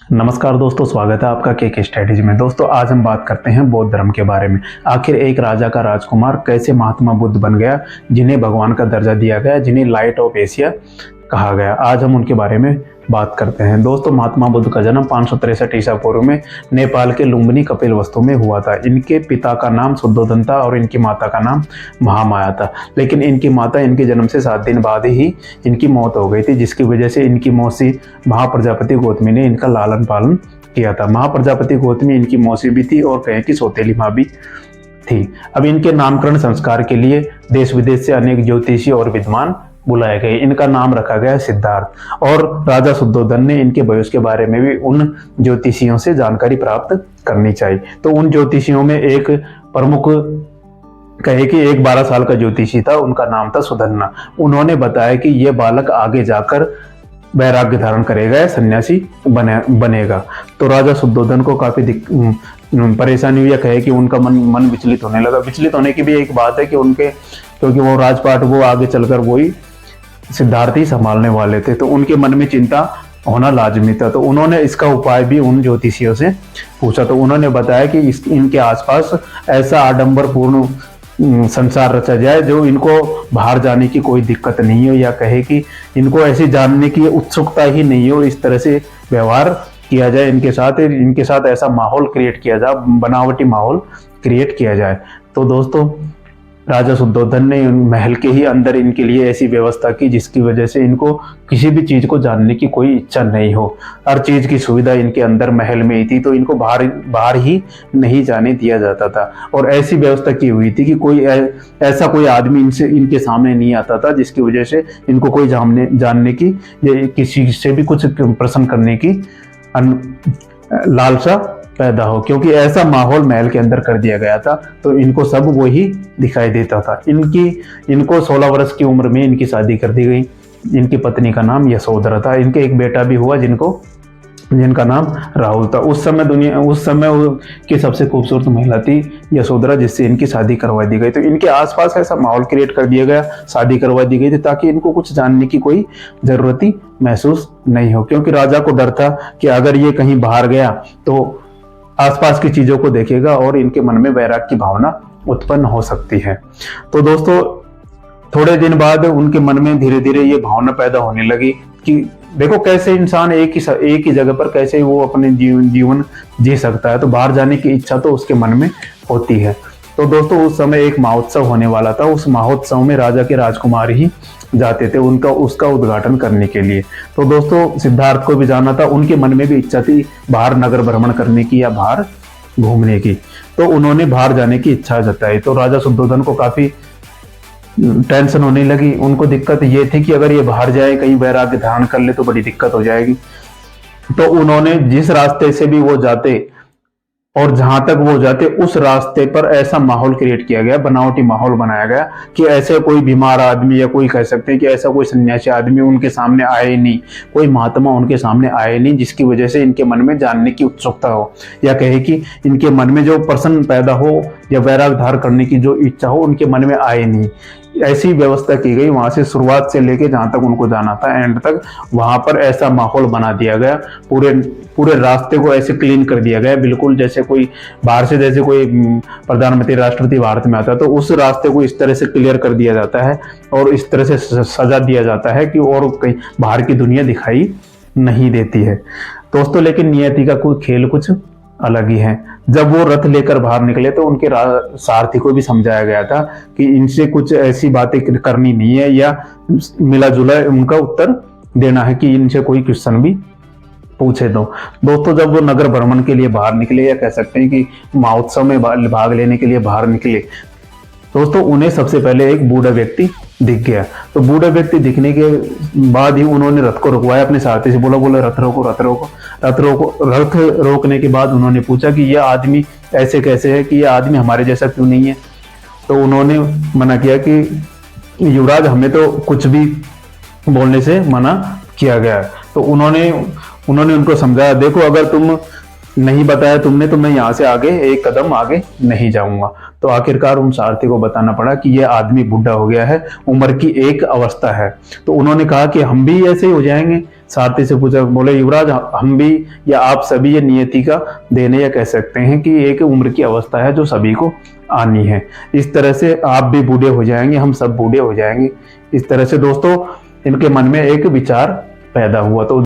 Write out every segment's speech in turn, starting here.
नमस्कार दोस्तों, स्वागत है आपका के स्ट्रेटेजी में। दोस्तों आज हम बात करते हैं बौद्ध धर्म के बारे में। आखिर एक राजा का राजकुमार कैसे महात्मा बुद्ध बन गया, जिन्हें भगवान का दर्जा दिया गया, जिन्हें लाइट ऑफ एशिया कहा गया। आज हम उनके बारे में बात करते हैं। दोस्तों महात्मा बुद्ध का जन्म 563 ईसा पूर्व में नेपाल के लुम्बिनी कपिलवस्तु में हुआ था। इनके पिता का नाम शुद्धोधन था और इनकी माता का नाम महामाया था। लेकिन इनकी माता इनके जन्म से 7 दिन बाद ही इनकी मौत हो गई थी, जिसकी वजह से इनकी मौसी महाप्रजापति गौतमी ने इनका लालन पालन किया था। महाप्रजापति गौतमी इनकी मौसी भी थी और कहें कि सौतेली माँ भी थी। अब इनके नामकरण संस्कार के लिए देश विदेश से अनेक ज्योतिषी और विद्वान बुलाए गए। इनका नाम रखा गया सिद्धार्थ। और राजा शुद्धोधन ने इनके भविष्य के बारे में भी उन ज्योतिषियों से जानकारी प्राप्त करनी चाहिए। तो उन ज्योतिषियों में एक प्रमुख कहे कि एक 12 साल का ज्योतिषी था, उनका नाम था सुधन्ना। उन्होंने बताया कि यह बालक आगे जाकर वैराग्य धारण करेगा या सन्यासी बनेगा। तो राजा शुद्धोधन को काफी परेशानी हुई, या कहे कि उनका मन विचलित होने लगा। विचलित होने की भी एक बात है कि क्योंकि वो राजपाट वो आगे चलकर वही सिद्धार्थ ही संभालने वाले थे, तो उनके मन में चिंता होना लाजमी था। तो उन्होंने इसका उपाय भी उन ज्योतिषियों से पूछा। तो उन्होंने बताया कि इनके आसपास ऐसा आडंबरपूर्ण संसार रचा जाए जो इनको बाहर जाने की कोई दिक्कत नहीं हो, या कहे कि इनको ऐसी जानने की उत्सुकता ही नहीं हो। इस तरह से व्यवहार किया जाए इनके साथ ऐसा माहौल क्रिएट किया जाए, बनावटी माहौल क्रिएट किया जाए। तो दोस्तों राजा शुद्धोधन ने महल के ही अंदर इनके लिए ऐसी व्यवस्था की जिसकी वजह से इनको किसी भी चीज को जानने की कोई इच्छा नहीं हो। हर चीज की सुविधा इनके अंदर महल में ही थी, तो इनको बाहर ही नहीं जाने दिया जाता था। और ऐसी व्यवस्था की हुई थी कि ऐसा कोई आदमी इनके सामने नहीं आता था जिसकी वजह से इनको कोई जानने की या किसी से भी कुछ प्रश्न करने की लालसा पैदा हो, क्योंकि ऐसा माहौल महल के अंदर कर दिया गया था। तो इनको सब वही दिखाई देता था। इनको 16 वर्ष की उम्र में इनकी शादी कर दी गई। इनकी पत्नी का नाम यशोधरा था। इनके एक बेटा भी हुआ जिनका नाम राहुल था। उस समय की सबसे खूबसूरत महिला थी यशोधरा, जिससे इनकी शादी करवा दी गई। तो इनके आसपास ऐसा माहौल क्रिएट कर दिया गया, शादी करवा दी गई थी, ताकि इनको कुछ जानने की कोई जरूरत ही महसूस नहीं हो। क्योंकि राजा को डर था कि अगर ये कहीं बाहर गया तो आसपास की चीजों को देखेगा और इनके मन में वैराग्य की भावना उत्पन्न हो सकती है। तो दोस्तों थोड़े दिन बाद उनके मन में धीरे धीरे ये भावना पैदा होने लगी कि देखो कैसे इंसान एक ही जगह पर कैसे वो अपने जीवन जी सकता है। तो बाहर जाने की इच्छा तो उसके मन में होती है। तो दोस्तों उस समय एक महोत्सव होने वाला था। उस महोत्सव में राजा के राजकुमार ही जाते थे उसका उद्घाटन करने के लिए। तो दोस्तों सिद्धार्थ को भी जाना था। उनके मन में भी इच्छा थी बाहर नगर भ्रमण करने की या बाहर घूमने की। तो उन्होंने बाहर जाने की इच्छा जताई। तो राजा शुद्धोधन को काफी टेंशन होने लगी। उनको दिक्कत ये थी कि अगर ये बाहर जाए, कहीं वैराग्य धारण कर ले तो बड़ी दिक्कत हो जाएगी। तो उन्होंने जिस रास्ते से भी वो जाते और जहां तक वो जाते, उस रास्ते पर ऐसा माहौल क्रिएट किया गया, बनावटी माहौल बनाया गया कि ऐसे कोई बीमार आदमी या कोई कह सकते हैं कि ऐसा कोई सन्यासी आदमी उनके सामने आए नहीं, कोई महात्मा उनके सामने आए नहीं, जिसकी वजह से इनके मन में जानने की उत्सुकता हो, या कहे कि इनके मन में जो प्रश्न पैदा हो या वैराग्य धारण करने की जो इच्छा हो उनके मन में आए नहीं। ऐसी व्यवस्था की गई। वहां से शुरुआत से लेके जहां तक उनको जाना था एंड तक, वहां पर ऐसा माहौल बना दिया गया। पूरे रास्ते को ऐसे क्लीन कर दिया गया, बिल्कुल जैसे कोई बाहर से जैसे कोई प्रधानमंत्री राष्ट्रपति भारत में आता है तो उस रास्ते को इस तरह से क्लियर कर दिया जाता है और इस तरह से सजा दिया जाता है कि और कहीं बाहर की दुनिया दिखाई नहीं देती है। दोस्तों लेकिन नियति का कोई खेल कुछ अलग ही है। जब वो रथ लेकर बाहर निकले तो उनके सारथी को भी समझाया गया था कि इनसे कुछ ऐसी बातें करनी नहीं है, या मिला जुला उनका उत्तर देना है कि इनसे कोई क्वेश्चन भी पूछे दो। दोस्तों जब वो नगर भ्रमण के लिए बाहर निकले, या कह सकते हैं कि महोत्सव में भाग लेने के लिए बाहर निकले, दोस्तों उन्हें सबसे पहले एक बूढ़ा व्यक्ति दिख गया। तो बूढ़ा व्यक्ति दिखने के बाद ही उन्होंने रथ को रुकवाया, अपने सारथी से बोला रथ रोको। रथ रोकने के बाद उन्होंने पूछा कि यह आदमी ऐसे कैसे है, कि यह आदमी हमारे जैसा क्यों नहीं है। तो उन्होंने मना किया कि युवराज हमें तो कुछ भी बोलने से मना किया गया। तो उन्होंने उनको समझाया, देखो अगर तुम नहीं बताया तुमने तो मैं यहाँ से आगे एक कदम आगे नहीं जाऊंगा। तो आखिरकार उन सारथी को बताना पड़ा कि यह आदमी बूढ़ा हो गया है, उम्र की एक अवस्था है। तो उन्होंने कहा कि हम भी ऐसे ही हो जाएंगे, सारथी से पूछा, बोले युवराज हम भी या आप सभी ये नियति का देने या कह सकते हैं कि एक उम्र की अवस्था है जो सभी को आनी है। इस तरह से आप भी बूढ़े हो जाएंगे, हम सब बूढ़े हो जाएंगे। इस तरह से दोस्तों इनके मन में एक विचार पैदा हुआ। तो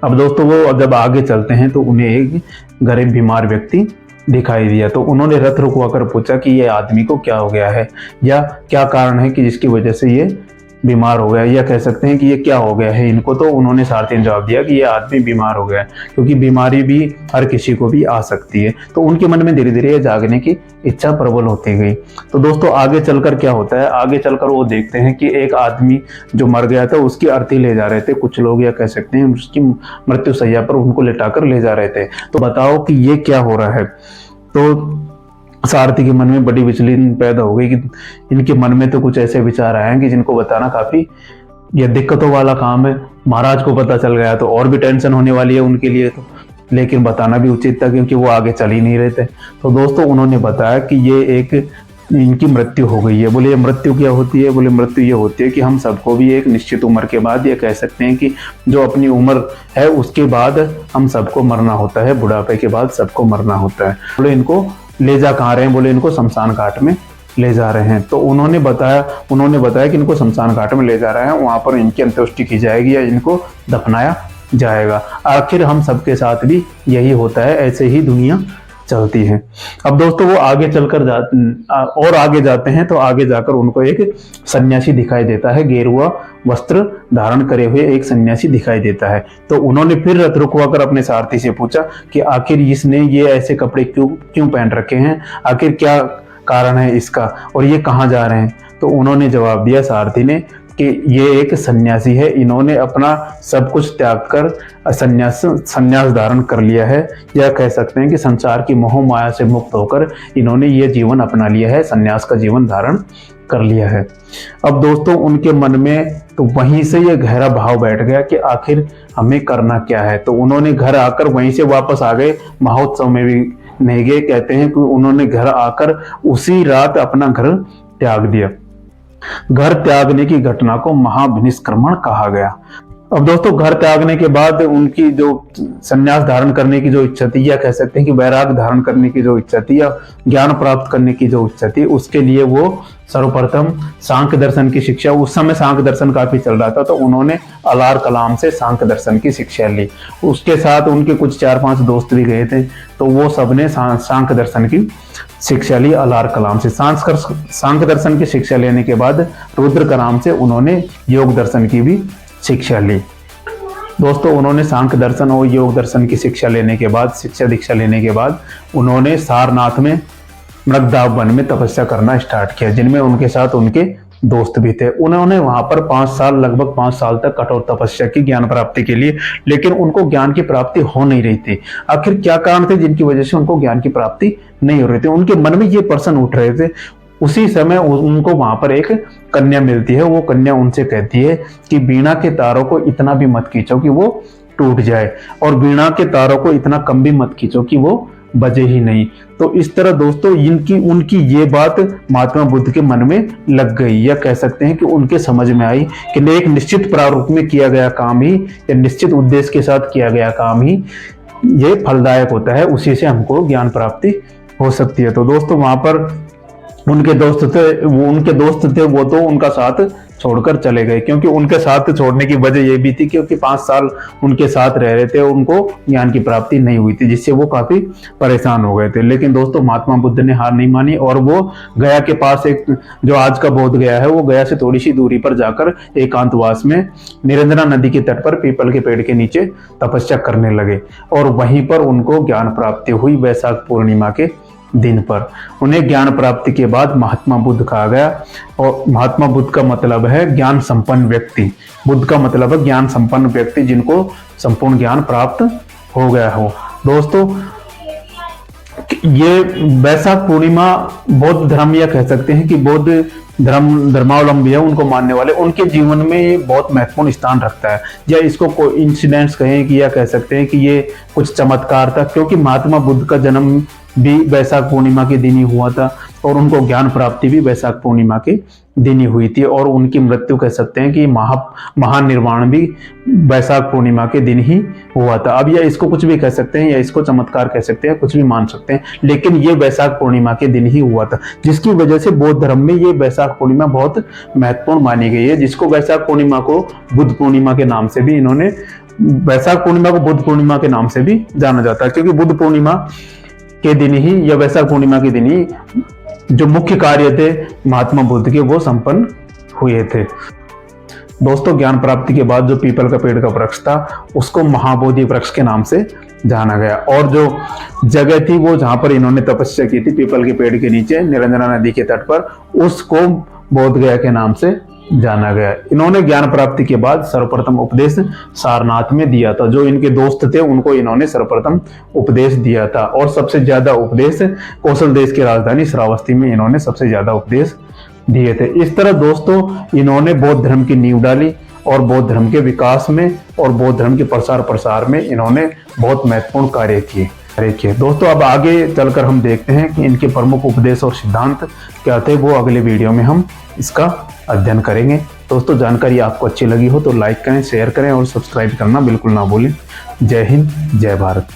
अब दोस्तों वो जब आगे चलते हैं तो उन्हें एक गरीब बीमार व्यक्ति दिखाई दिया। तो उन्होंने रथ रुकवा कर पूछा कि ये आदमी को क्या हो गया है, या क्या कारण है कि जिसकी वजह से ये बीमार हो गया, या कह सकते हैं कि ये क्या हो गया है इनको। तो उन्होंने सारथी ने जवाब दिया कि ये आदमी बीमार हो गया है, क्योंकि बीमारी भी हर किसी को भी आ सकती है। तो उनके मन में धीरे धीरे जागने की इच्छा प्रबल होती गई। तो दोस्तों आगे चलकर क्या होता है, आगे चलकर वो देखते हैं कि एक आदमी जो मर गया था उसकी अर्थी ले जा रहे थे कुछ लोग, या कह सकते हैं उसकी मृत्यु शैया पर उनको लेटाकर ले जा रहे थे। तो बताओ कि ये क्या हो रहा है। तो सारथी के मन में बड़ी विचलन पैदा हो गई कि इनके मन में तो कुछ ऐसे विचार आए हैं कि जिनको बताना काफी ये दिक्कतों वाला काम है। महाराज को पता चल गया तो और भी टेंशन होने वाली है उनके लिए, तो लेकिन बताना भी उचित था क्योंकि वो आगे चल ही नहीं रहे थे। तो दोस्तों उन्होंने बताया कि ये एक इनकी मृत्यु हो गई है। बोले ये मृत्यु क्या होती है, बोले मृत्यु ये होती है कि हम सबको भी एक निश्चित उम्र के बाद, ये कह सकते हैं कि जो अपनी उम्र है उसके बाद हम सबको मरना होता है, बुढ़ापे के बाद सबको मरना होता है। बोले इनको ले जा कहाँ रहे हैं, बोले इनको शमशान घाट में ले जा रहे हैं। तो उन्होंने बताया कि इनको शमशान घाट में ले जा रहे हैं, वहां पर इनकी अंत्येष्टि की जाएगी या इनको दफनाया जाएगा। आखिर हम सबके साथ भी यही होता है, ऐसे ही दुनिया चलती है। अब दोस्तों वो आगे चलकर और आगे जाते हैं तो आगे जाकर उनको एक सन्यासी दिखाई देता है, गेरुआ वस्त्र धारण करे हुए एक सन्यासी दिखाई देता है। तो उन्होंने फिर रथ रुकवा कर अपने सारथी से पूछा कि आखिर इसने ये ऐसे कपड़े क्यों पहन रखे हैं, आखिर क्या कारण है इसका, और ये कहाँ जा रहे हैं। तो उन्होंने जवाब दिया सारथी ने कि ये एक सन्यासी है, इन्होंने अपना सब कुछ त्याग कर सन्यास धारण कर लिया है, या कह सकते हैं कि संसार की मोह माया से मुक्त होकर इन्होंने ये जीवन अपना लिया है, सन्यास का जीवन धारण कर लिया है। अब दोस्तों उनके मन में तो वहीं से ये गहरा भाव बैठ गया कि आखिर हमें करना क्या है। तो उन्होंने घर आकर वहीं से वापस आ गए, महोत्सव में भी नहीं गए। कहते हैं कि उन्होंने घर आकर उसी रात अपना घर त्याग दिया। घर त्यागने की घटना को महाविनिष्क्रमण कहा गया। अब दोस्तों घर त्यागने के बाद उनकी जो संन्यास धारण करने की जो इच्छा थी, या कह सकते हैं कि वैराग धारण करने की जो इच्छा थी, या ज्ञान प्राप्त करने की जो इच्छा थी, उसके लिए वो सर्वप्रथम सांख्य दर्शन की शिक्षा, उस समय सांख्य दर्शन काफी चल रहा था, तो उन्होंने अलार कलाम से सांख्य दर्शन की शिक्षा ली। उसके साथ उनके कुछ 4-5 दोस्त भी गए थे, तो वो सबने सांख्य दर्शन की शिक्षा ली अलार कलाम से। सांख्य दर्शन की शिक्षा लेने के बाद रुद्र कलाम से उन्होंने योग दर्शन की भी शिक्षा ली। दोस्तों उन्होंने सांख्य दर्शन और योग दर्शन की शिक्षा लेने के बाद, शिक्षा दीक्षा लेने के बाद उन्होंने सारनाथ में मृगदाव वन में तपस्या करना स्टार्ट किया, जिनमें उनके साथ उनके दोस्त भी थे। उन्होंने वहां पर 5 साल, लगभग 5 साल तक कठोर तपस्या की ज्ञान प्राप्ति के लिए, लेकिन उनको ज्ञान की प्राप्ति हो नहीं रही थी। आखिर क्या कारण थे जिनकी वजह से उनको ज्ञान की प्राप्ति नहीं हो रही थी। उनके मन में ये प्रश्न उठ रहे थे। उसी समय उनको वहां पर एक कन्या मिलती है। वो कन्या उनसे कहती है कि वीणा के तारों को इतना भी मत खींचो कि वो टूट जाए, और वीणा के तारों को इतना कम भी मत खींचो कि वो बजे ही नहीं। तो इस तरह दोस्तों उनकी ये बात महात्मा बुद्ध के मन में लग गई, या कह सकते हैं कि उनके समझ में आई कि एक निश्चित प्रारूप में किया गया काम ही, या निश्चित उद्देश्य के साथ किया गया काम ही ये फलदायक होता है, उसी से हमको ज्ञान प्राप्ति हो सकती है। तो दोस्तों वहां पर उनके दोस्त थे, वो तो उनका साथ छोड़कर चले गए, क्योंकि उनके साथ छोड़ने की वजह ये भी थी क्योंकि 5 साल उनके साथ रह रहे थे, उनको ज्ञान की प्राप्ति नहीं हुई थी, जिससे वो काफी परेशान हो गए थे। लेकिन दोस्तों महात्मा बुद्ध ने हार नहीं मानी, और वो गया के पास एक जो आज का बोध गया है, वो गया से थोड़ी सी दूरी पर जाकर एकांतवास में निरंजना नदी के तट पर पीपल के पेड़ के नीचे तपस्या करने लगे, और वहीं पर उनको ज्ञान प्राप्ति हुई वैशाख पूर्णिमा के दिन पर। उन्हें ज्ञान प्राप्ति के बाद महात्मा बुद्ध कहा गया, और महात्मा बुद्ध का मतलब है ज्ञान संपन्न व्यक्ति। बुद्ध का मतलब है ज्ञान संपन्न व्यक्ति, जिनको संपूर्ण ज्ञान प्राप्त हो गया हो। दोस्तों ये वैशाख पूर्णिमा बौद्ध धर्म, या कह सकते हैं कि बौद्ध धर्मावलंबी है, उनको मानने वाले, उनके जीवन में ये बहुत महत्वपूर्ण स्थान रखता है। या इसको कोइंसिडेंस कहें कि, या कह सकते हैं कि ये कुछ चमत्कार था, क्योंकि महात्मा बुद्ध का जन्म भी वैशाख पूर्णिमा के दिन ही हुआ था और उनको ज्ञान प्राप्ति भी वैशाख पूर्णिमा के दिन ही हुई थी, और उनकी मृत्यु कह सकते हैं कि महानिर्वाण भी वैशाख पूर्णिमा के दिन ही हुआ था। अब या इसको कुछ भी कह सकते हैं, या इसको चमत्कार कह सकते हैं, कुछ भी मान सकते हैं, लेकिन ये वैशाख पूर्णिमा के दिन ही हुआ था, जिसकी वजह से बौद्ध धर्म में ये वैशाख पूर्णिमा बहुत महत्वपूर्ण मानी गई है, जिसको वैशाख पूर्णिमा को बुद्ध पूर्णिमा के नाम से भी इन्होंने, वैशाख पूर्णिमा को बुद्ध पूर्णिमा के नाम से भी जाना जाता है, क्योंकि बुद्ध पूर्णिमा के दिन ही या वैशाख पूर्णिमा के दिन ही जो मुख्य कार्य थे महात्मा बुद्ध के वो संपन्न हुए थे। दोस्तों, ज्ञान प्राप्ति के बाद जो पीपल का पेड़ का वृक्ष था उसको महाबोधि वृक्ष के नाम से जाना गया, और जो जगह थी वो जहां पर इन्होंने तपस्या की थी पीपल के पेड़ के नीचे निरंजना नदी के तट पर, उसको बोध गया के नाम से जाना गया। इन्होंने ज्ञान प्राप्ति के बाद सर्वप्रथम उपदेश सारनाथ में दिया था। जो इनके दोस्त थे उनको इन्होंने सर्वप्रथम उपदेश दिया था, और सबसे ज्यादा उपदेश कौशल देश की राजधानी श्रावस्ती में इन्होंने सबसे ज्यादा उपदेश दिए थे। इस तरह दोस्तों इन्होंने बौद्ध धर्म की नींव डाली, और बौद्ध धर्म के विकास में और बौद्ध धर्म के प्रसार प्रसार में इन्होंने बहुत महत्वपूर्ण कार्य किए। दोस्तों, अब आगे चलकर हम देखते हैं कि इनके प्रमुख उपदेश और सिद्धांत क्या थे, वो अगले वीडियो में हम इसका अध्ययन करेंगे। दोस्तों, जानकारी आपको अच्छी लगी हो तो लाइक करें, शेयर करें और सब्सक्राइब करना बिल्कुल ना भूलें। जय हिंद, जय भारत।